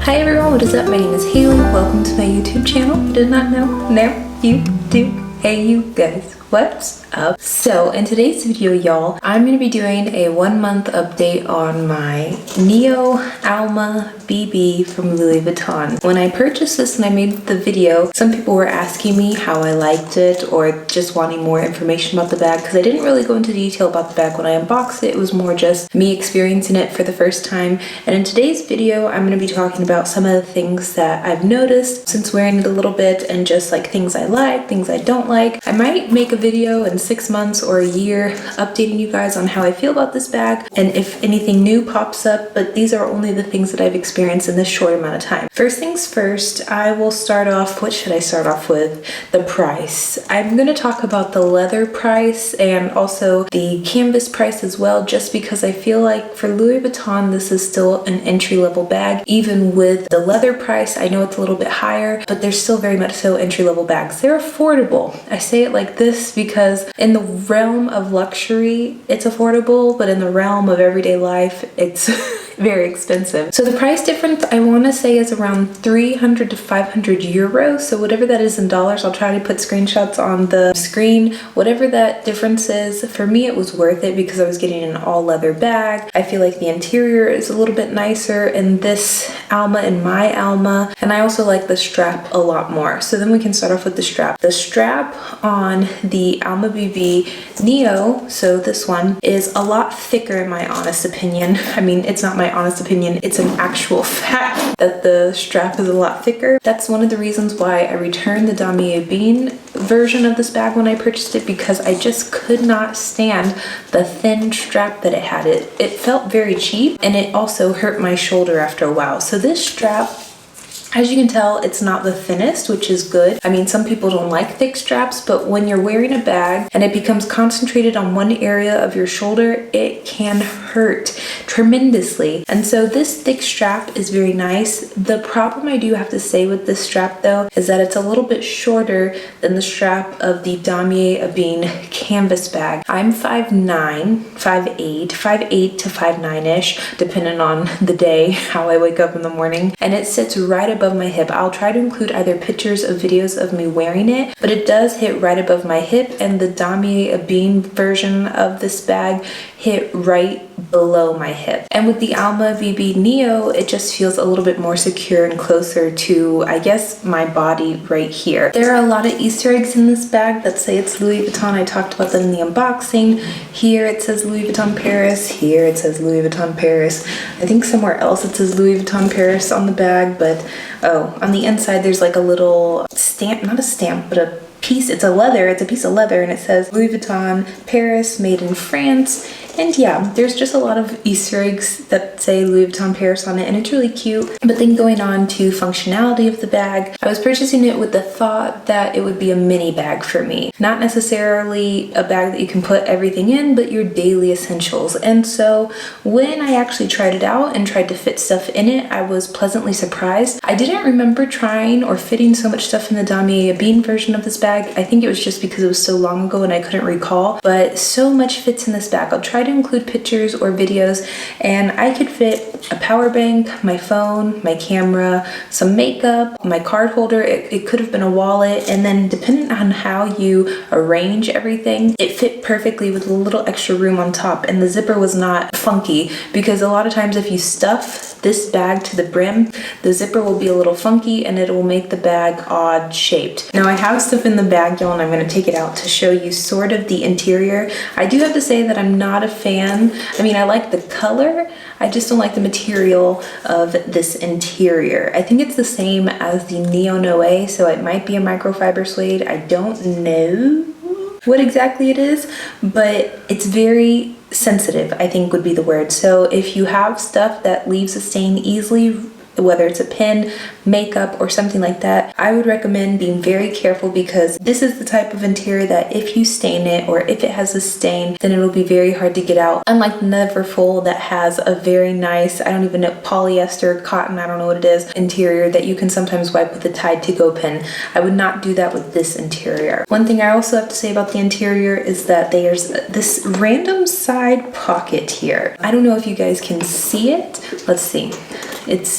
Hi everyone, what is up? My name is Haley. Welcome to my YouTube channel. If you did not know, now you do. Hey you guys, what's up? So in today's video, y'all, I'm going to be doing a 1 month update on my Neo Alma BB from Louis Vuitton. When I purchased this and I made the video, some people were asking me how I liked it or just wanting more information about the bag because I didn't really go into detail about the bag when I unboxed it. It was more just me experiencing it for the first time. And in today's video, I'm going to be talking about some of the things that I've noticed since wearing it a little bit and just like things I like, things I don't like. I might make a video in 6 months or a year updating you guys on how I feel about this bag and if anything new pops up, but these are only the things that I've experienced in this short amount of time. First things first, I will start off, what should I start off with? The price. I'm going to talk about the leather price and also the canvas price as well, just because I feel like for Louis Vuitton, this is still an entry-level bag. Even with the leather price, I know it's a little bit higher, but they're still very much so entry-level bags. They're affordable. I say it like this because in the realm of luxury, it's affordable, but in the realm of everyday life, it's very expensive. So the price difference I want to say is around 300 to 500 euros. So whatever that is in dollars, I'll try to put screenshots on the screen. Whatever that difference is, for me it was worth it because I was getting an all leather bag. I feel like the interior is a little bit nicer in this Alma and my Alma, and I also like the strap a lot more. So then we can start off with the strap. The strap on the Alma BB Neo, so this one, is a lot thicker in my honest opinion. I mean, it's not my honest opinion, it's an actual fact that the strap is a lot thicker. That's one of the reasons why I returned the damier eben version of this bag when I purchased it, because I just could not stand the thin strap that it had. It felt very cheap, and it also hurt my shoulder after a while. So this strap, as you can tell, it's not the thinnest, which is good. I mean, some people don't like thick straps, but when you're wearing a bag and it becomes concentrated on one area of your shoulder, it can hurt tremendously. And so this thick strap is very nice. The problem I do have to say with this strap though is that it's a little bit shorter than the strap of the damier eben canvas bag. I'm 5'9", 5'8" to 5'9"-ish, depending on the day, how I wake up in the morning, and it sits right above my hip. I'll try to include either pictures or videos of me wearing it, but it does hit right above my hip, and the damier eben version of this bag hit right below my hip. And with the Alma BB Neo, it just feels a little bit more secure and closer to, I guess, my body right here. There are a lot of Easter eggs in this bag that say it's Louis Vuitton. I talked about that in the unboxing. Here it says Louis Vuitton Paris. Here it says Louis Vuitton Paris. I think somewhere else it says Louis Vuitton Paris on the bag, but oh, on the inside there's like a little stamp, not a stamp, but a piece. It's a piece of leather, and it says Louis Vuitton Paris, made in France. And yeah, there's just a lot of Easter eggs that say Louis Vuitton Paris on it, and it's really cute. But then going on to functionality of the bag, I was purchasing it with the thought that it would be a mini bag for me. Not necessarily a bag that you can put everything in, but your daily essentials. And so when I actually tried it out and tried to fit stuff in it, I was pleasantly surprised. I didn't remember trying or fitting so much stuff in the damier eben version of this bag. I think it was just because it was so long ago and I couldn't recall, but so much fits in this bag. I'll try to include pictures or videos, and I could fit a power bank, my phone, my camera, some makeup, my card holder. It could have been a wallet, and then depending on how you arrange everything, it fit perfectly with a little extra room on top, and the zipper was not funky, because a lot of times if you stuff this bag to the brim, the zipper will be a little funky and it will make the bag odd shaped. Now I have stuff in the bag, y'all, and I'm going to take it out to show you sort of the interior. I do have to say that I'm not a fan. I mean, I like the color, I just don't like the material of this interior. I think it's the same as the Neo Noe, so it might be a microfiber suede. I don't know what exactly it is, but it's very sensitive, I think would be the word. So if you have stuff that leaves a stain easily, whether it's a pen, makeup, or something like that, I would recommend being very careful, because this is the type of interior that if you stain it or if it has a stain, then it'll be very hard to get out. Unlike the Neverfull that has a very nice, I don't even know, polyester, cotton, I don't know what it is, interior that you can sometimes wipe with a Tide to go pen. I would not do that with this interior. One thing I also have to say about the interior is that there's this random side pocket here. I don't know if you guys can see it. Let's see.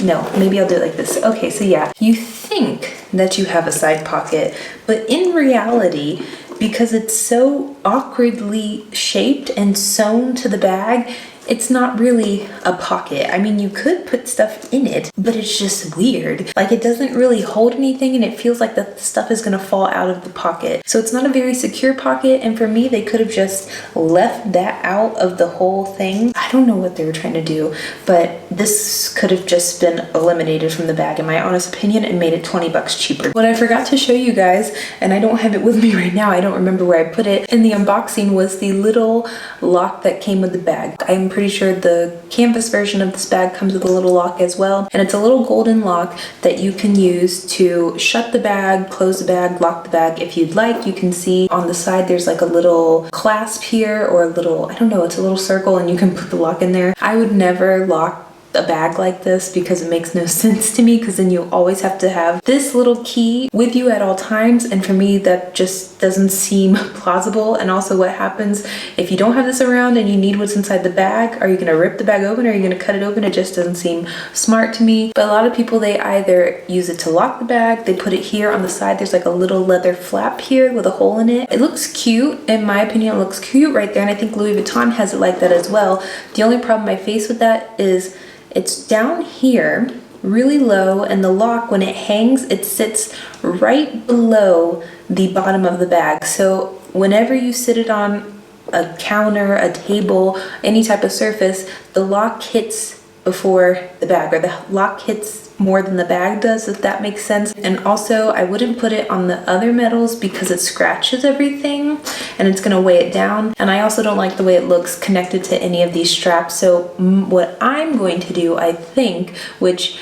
no, maybe I'll do it like this. Okay, so yeah, you think that you have a side pocket, but in reality, because it's so awkwardly shaped and sewn to the bag, it's not really a pocket. I mean, you could put stuff in it, but it's just weird. Like, it doesn't really hold anything, and it feels like that the stuff is gonna fall out of the pocket. So it's not a very secure pocket, and for me, they could have just left that out of the whole thing. I don't know what they were trying to do, but this could have just been eliminated from the bag, in my honest opinion, and made it 20 bucks cheaper. What I forgot to show you guys, and I don't have it with me right now, I don't remember where I put it in the unboxing, was the little lock that came with the bag. I'm pretty sure the canvas version of this bag comes with a little lock as well, and it's a little golden lock that you can use to shut the bag, close the bag, lock the bag if you'd like. You can see on the side there's like a little clasp here, or a little, I don't know, it's a little circle, and you can put the lock in there. I would never lock a bag like this because it makes no sense to me, because then you always have to have this little key with you at all times, and for me that just doesn't seem plausible. And also, what happens if you don't have this around and you need what's inside the bag? Are you going to rip the bag open, or are you going to cut it open? It just doesn't seem smart to me. But a lot of people, they either use it to lock the bag, they put it here on the side, there's like a little leather flap here with a hole in it. It looks cute, in my opinion. It looks cute right there, and I think Louis Vuitton has it like that as well. The only problem I face with that is it's down here, really low, and the lock, when it hangs, it sits right below the bottom of the bag. So whenever you sit it on a counter, a table, any type of surface, the lock hits before the bag, or the lock hits more than the bag does, if that makes sense. And also, I wouldn't put it on the other metals because it scratches everything and it's gonna weigh it down. And I also don't like the way it looks connected to any of these straps. So what I'm going to do, I think, which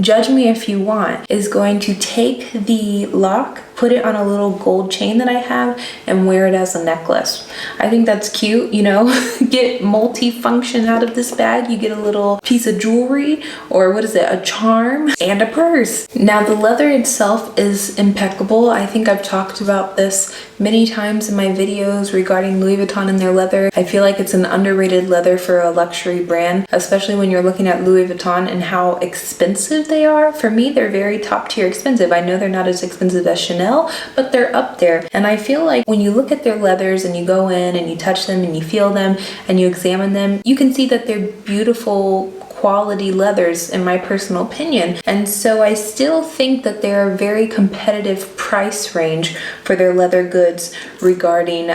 judge me if you want, is going to take the lock, put it on a little gold chain that I have, and wear it as a necklace. I think that's cute, you know? Get multi-function out of this bag. You get a little piece of jewelry, or what is it, a charm, and a purse. Now, the leather itself is impeccable. I think I've talked about this many times in my videos regarding Louis Vuitton and their leather. I feel like it's an underrated leather for a luxury brand, especially when you're looking at Louis Vuitton and how expensive they are. For me, they're very top tier expensive. I know they're not as expensive as Chanel, but they're up there. And I feel like when you look at their leathers and you go in and you touch them and you feel them and you examine them, you can see that they're beautiful quality leathers, in my personal opinion. And so I still think that they're a very competitive price range for their leather goods regarding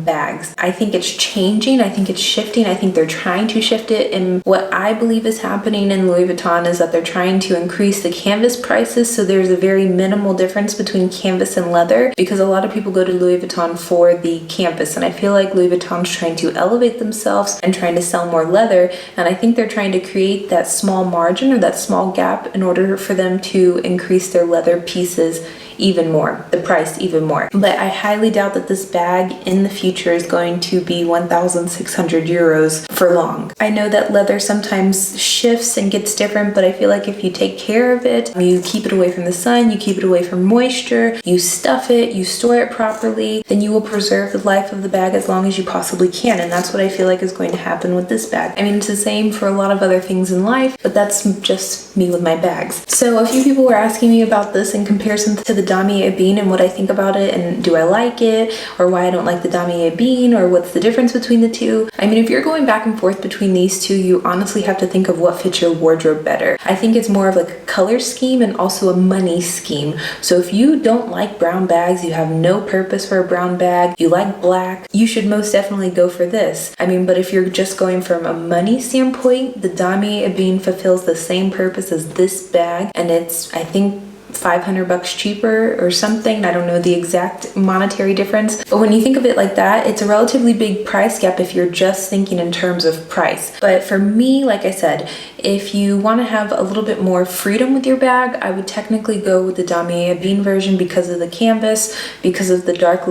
bags. I think it's changing. I think it's shifting. I think they're trying to shift it. And what I believe is happening in Louis Vuitton is that they're trying to increase the canvas prices. So there's a very minimal difference between canvas and leather, because a lot of people go to Louis Vuitton for the canvas. And I feel like Louis Vuitton's trying to elevate themselves and trying to sell more leather. And I think they're trying to create that small margin, or that small gap, in order for them to increase their leather pieces even more, the price even more. But I highly doubt that this bag in the future is going to be 1,600 euros for long. I know that leather sometimes shifts and gets different, but I feel like if you take care of it, you keep it away from the sun, you keep it away from moisture, you stuff it, you store it properly, then you will preserve the life of the bag as long as you possibly can. And that's what I feel like is going to happen with this bag. I mean, it's the same for a lot of other things in life, but that's just me with my bags. So a few people were asking me about this in comparison to the damier eben and what I think about it, and do I like it, or why I don't like the damier eben, or what's the difference between the two. I mean, if you're going back and forth between these two, you honestly have to think of what fits your wardrobe better. I think it's more of like a color scheme and also a money scheme. So if you don't like brown bags, you have no purpose for a brown bag, you like black, you should most definitely go for this. I mean, but if you're just going from a money standpoint, the damier eben fulfills the same purpose as this bag, and it's, I think, 500 bucks cheaper or something. I don't know the exact monetary difference, but when you think of it like that, it's a relatively big price gap if you're just thinking in terms of price. But for me, like I said, if you want to have a little bit more freedom with your bag, I would technically go with the damier eben version because of the canvas, because of the dark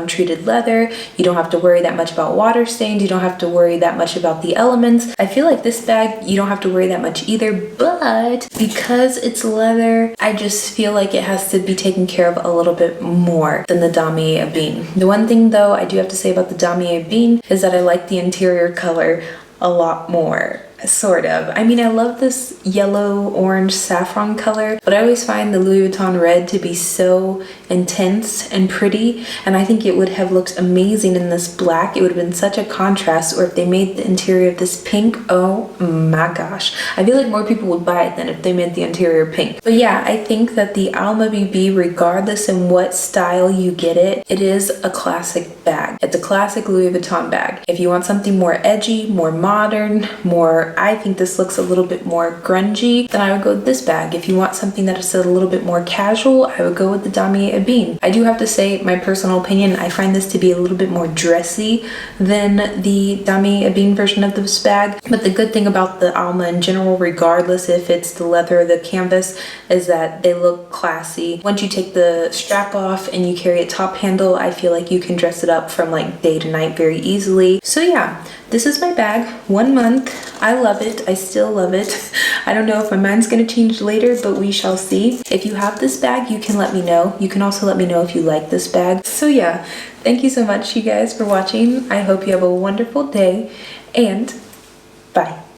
treated leather. You don't have to worry that much about water stains. You don't have to worry that much about the elements. I feel like this bag, you don't have to worry that much either, but because it's leather, I just feel like it has to be taken care of a little bit more than the damier eben. The one thing though I do have to say about the damier eben is that I like the interior color a lot more. Sort of. I mean, I love this yellow, orange, saffron color, but I always find the Louis Vuitton red to be so intense and pretty, and I think it would have looked amazing in this black. It would have been such a contrast, or if they made the interior of this pink, oh my gosh. I feel like more people would buy it than if they made the interior pink. But yeah, I think that the Alma BB, regardless in what style you get it, it is a classic bag. It's a classic Louis Vuitton bag. If you want something more edgy, more modern, more, I think this looks a little bit more grungy, then I would go with this bag. If you want something that is a little bit more casual, I would go with the damier eben. I do have to say, my personal opinion, I find this to be a little bit more dressy than the damier eben version of this bag. But the good thing about the Alma in general, regardless if it's the leather or the canvas, is that they look classy. Once you take the strap off and you carry a top handle, I feel like you can dress it up from like day to night very easily. So yeah, this is my bag, 1 month. I love it. I still love it. I don't know if my mind's gonna change later, but we shall see. If you have this bag, you can let me know. You can also let me know if you like this bag. So yeah, thank you so much, you guys, for watching. I hope you have a wonderful day, and